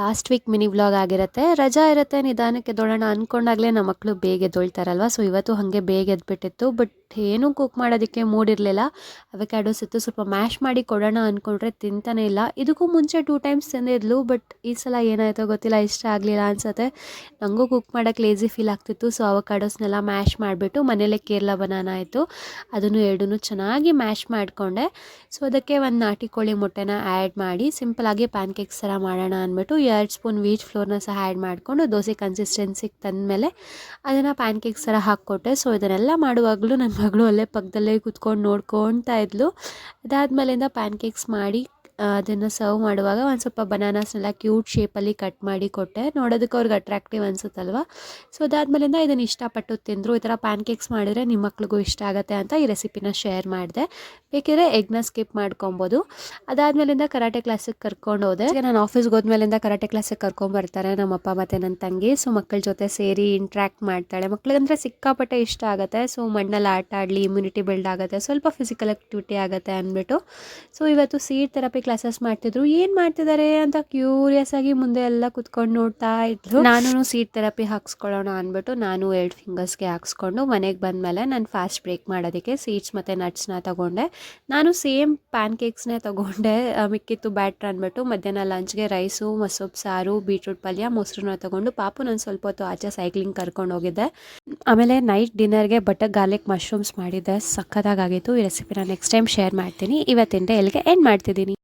Last week mini vlog ಆಗಿರುತ್ತೆ. ರಜಾ ಇರುತ್ತೆ, ನಿಧಾನಕ್ಕೆ ಎದ್ದೋಳೋಣ ಅಂದ್ಕೊಂಡಾಗಲೇ ನಮ್ಮ ಮಕ್ಕಳು ಬೇಗ ಎದ್ದೊಳ್ತಾರಲ್ವ. ಸೊ ಇವತ್ತು ಹಾಗೆ ಬೇಗ ಎದ್ಬಿಟ್ಟಿತ್ತು. ಬಟ್ ಏನೂ ಕುಕ್ ಮಾಡೋದಕ್ಕೆ ಮೂಡಿರಲಿಲ್ಲ. ಅವಕ್ಯಾಡೋಸ್ ಇತ್ತು, ಸ್ವಲ್ಪ ಮ್ಯಾಶ್ ಮಾಡಿ ಕೊಡೋಣ ಅಂದ್ಕೊಂಡ್ರೆ ತಿಂತಾನೆ ಇಲ್ಲ. ಇದಕ್ಕೂ ಮುಂಚೆ 2 ಟೈಮ್ಸ್ ತಿಂದಿದ್ಲು. ಬಟ್ ಈ ಸಲ ಏನಾಯಿತೋ ಗೊತ್ತಿಲ್ಲ, ಇಷ್ಟ ಆಗಲಿಲ್ಲ ಅನಿಸುತ್ತೆ. ನನಗೂ ಕುಕ್ ಮಾಡೋಕ್ಕೆ ಲೇಸಿ ಫೀಲ್ ಆಗ್ತಿತ್ತು. ಸೊ ಅವಕ್ಯಾಡೋಸ್ನೆಲ್ಲ ಮ್ಯಾಶ್ ಮಾಡಿಬಿಟ್ಟು ಮನೇಲೆ ಕೇರಳ ಬನಾನಾ ಆಯಿತು, ಅದನ್ನು ಎರಡನ್ನೂ ಚೆನ್ನಾಗಿ ಮ್ಯಾಶ್ ಮಾಡಿಕೊಂಡೆ. ಸೊ ಅದಕ್ಕೆ ಒಂದು ನಾಟಿ ಕೋಳಿ ಮೊಟ್ಟೆನ ಆ್ಯಡ್ ಮಾಡಿ ಸಿಂಪಲಾಗಿ ಪ್ಯಾನ್ ಕೇಕ್ಸ್ ಥರ ಮಾಡೋಣ ಅಂದ್ಬಿಟ್ಟು 2 ಸ್ಪೂನ್ ವೀಟ್ ಫ್ಲೋರ್ನ ಸಹ ಆ್ಯಡ್ ಮಾಡಿಕೊಂಡು ದೋಸೆ ಕನ್ಸಿಸ್ಟೆನ್ಸಿಗೆ ತಂದಮೇಲೆ ಅದನ್ನು ಪ್ಯಾನ್ ಕೇಕ್ಸ್ ಥರ ಹಾಕ್ಕೊಟ್ಟೆ. ಸೊ ಇದನ್ನೆಲ್ಲ ಮಾಡುವಾಗಲೂ ನನ್ನ ಮಗಳು ಅಲ್ಲೇ ಪಕ್ಕದಲ್ಲೇ ಕೂತ್ಕೊಂಡು ನೋಡ್ಕೊತಾ ಇದ್ಲು. ಅದಾದಮೇಲಿಂದ ಪ್ಯಾನ್ ಕೇಕ್ಸ್ ಮಾಡಿ ಅದನ್ನು ಸರ್ವ್ ಮಾಡುವಾಗ ಒಂದು ಸ್ವಲ್ಪ ಬನಾನಾಸ್ನೆಲ್ಲ ಕ್ಯೂಟ್ ಶೇಪಲ್ಲಿ ಕಟ್ ಮಾಡಿ ಕೊಟ್ಟೆ. ನೋಡೋದಕ್ಕೆ ಅವ್ರಿಗೆ ಅಟ್ರಾಕ್ಟಿವ್ ಅನಿಸುತ್ತಲ್ವ. ಸೊ ಅದಾದಮೇಲಿಂದ ಇದನ್ನು ಇಷ್ಟಪಟ್ಟು ತಿಂದರು. ಈ ಥರ ಪ್ಯಾನ್ ಕೇಕ್ಸ್ ಮಾಡಿದರೆ ನಿಮ್ಮ ಮಕ್ಳಿಗೂ ಇಷ್ಟ ಆಗುತ್ತೆ ಅಂತ ಈ ರೆಸಿಪಿನ ಶೇರ್ ಮಾಡಿದೆ. ಬೇಕಿದ್ರೆ ಎಗ್ನ ಸ್ಕಿಪ್ ಮಾಡ್ಕೊಬೋದು. ಅದಾದಮೇಲಿಂದ ಕರಾಟೆ ಕ್ಲಾಸಿಗೆ ಕರ್ಕೊಂಡು ಹೋದೆ. ನಾನು ಆಫೀಸ್ಗೆ ಹೋದ್ಮೇಲಿಂದ ಕರಾಟೆ ಕ್ಲಾಸಿಗೆ ಕರ್ಕೊಂಬರ್ತಾರೆ ನಮ್ಮಪ್ಪ ಮತ್ತು ನನ್ನ ತಂಗಿ. ಸೊ ಮಕ್ಕಳ ಜೊತೆ ಸೇರಿ ಇಂಟ್ರ್ಯಾಕ್ಟ್ ಮಾಡ್ತಾಳೆ. ಮಕ್ಳಿಗಂದರೆ ಸಿಕ್ಕಾಪಟ್ಟೆ ಇಷ್ಟ ಆಗುತ್ತೆ. ಸೊ ಮಣ್ಣಲ್ಲಿ ಆಟ ಆಡಲಿ, ಇಮ್ಯುನಿಟಿ ಬಿಲ್ಡ್ ಆಗುತ್ತೆ, ಸ್ವಲ್ಪ ಫಿಸಿಕಲ್ ಆ್ಯಕ್ಟಿವಿಟಿ ಆಗುತ್ತೆ ಅಂದ್ಬಿಟ್ಟು. ಸೊ ಇವತ್ತು ಸೀಡ್ ಥೆರಪಿ ಕ್ಲಾಸಸ್ ಮಾಡ್ತಿದ್ರು. ಏನು ಮಾಡ್ತಿದ್ದಾರೆ ಅಂತ ಕ್ಯೂರಿಯಸ್ ಆಗಿ ಮುಂದೆ ಎಲ್ಲ ಕುತ್ಕೊಂಡು ನೋಡ್ತಾ ಇದ್ರು. ನಾನು ಸೀಡ್ ಥೆರಪಿ ಹಾಕ್ಸ್ಕೊಳ್ಳೋಣ ಅಂದ್ಬಿಟ್ಟು ನಾನು 2 ಫಿಂಗರ್ಸ್ಗೆ ಹಾಕ್ಸ್ಕೊಂಡು ಮನೆಗೆ ಬಂದಮೇಲೆ ನಾನು ಫಾಸ್ಟ್ ಬ್ರೇಕ್ ಮಾಡೋದಕ್ಕೆ ಸೀಡ್ಸ್ ಮತ್ತು ನಟ್ಸ್ನ ತೊಗೊಂಡೆ. ನಾನು ಸೇಮ್ ಪ್ಯಾನ್ ಕೇಕ್ಸ್ನೇ ತೊಗೊಂಡೆ. ಮಿಕ್ಕಿತ್ತು ಬ್ಯಾಟ್ರ್ ಅಂದ್ಬಿಟ್ಟು ಮಧ್ಯಾಹ್ನ ಲಂಚ್ಗೆ ರೈಸು, ಮಸೊಪ್ಪು ಸಾರು, ಬೀಟ್ರೂಟ್ ಪಲ್ಯ, ಮೊಸರನ್ನ ತೊಗೊಂಡು ಪಾಪು ನಾನು ಸ್ವಲ್ಪ ಹೊತ್ತು ಆಚೆ ಸೈಕ್ಲಿಂಗ್ ಕರ್ಕೊಂಡು ಹೋಗಿದ್ದೆ. ಆಮೇಲೆ ನೈಟ್ ಡಿನ್ನರ್ಗೆ ಬಟರ್ ಗಾರ್ಲಿಕ್ ಮಶ್ರೂಮ್ಸ್ ಮಾಡಿದ್ದೆ. ಸಖತ್ತಾಗಿತ್ತು. ಈ ರೆಸಿಪಿನ ನೆಕ್ಸ್ಟ್ ಟೈಮ್ ಶೇರ್ ಮಾಡ್ತೀನಿ. ಇವತ್ತಿನ ಡೇ ಎಲ್ಲಿಗೆ ಎಂಡ್ ಮಾಡ್ತಿದ್ದೀನಿ.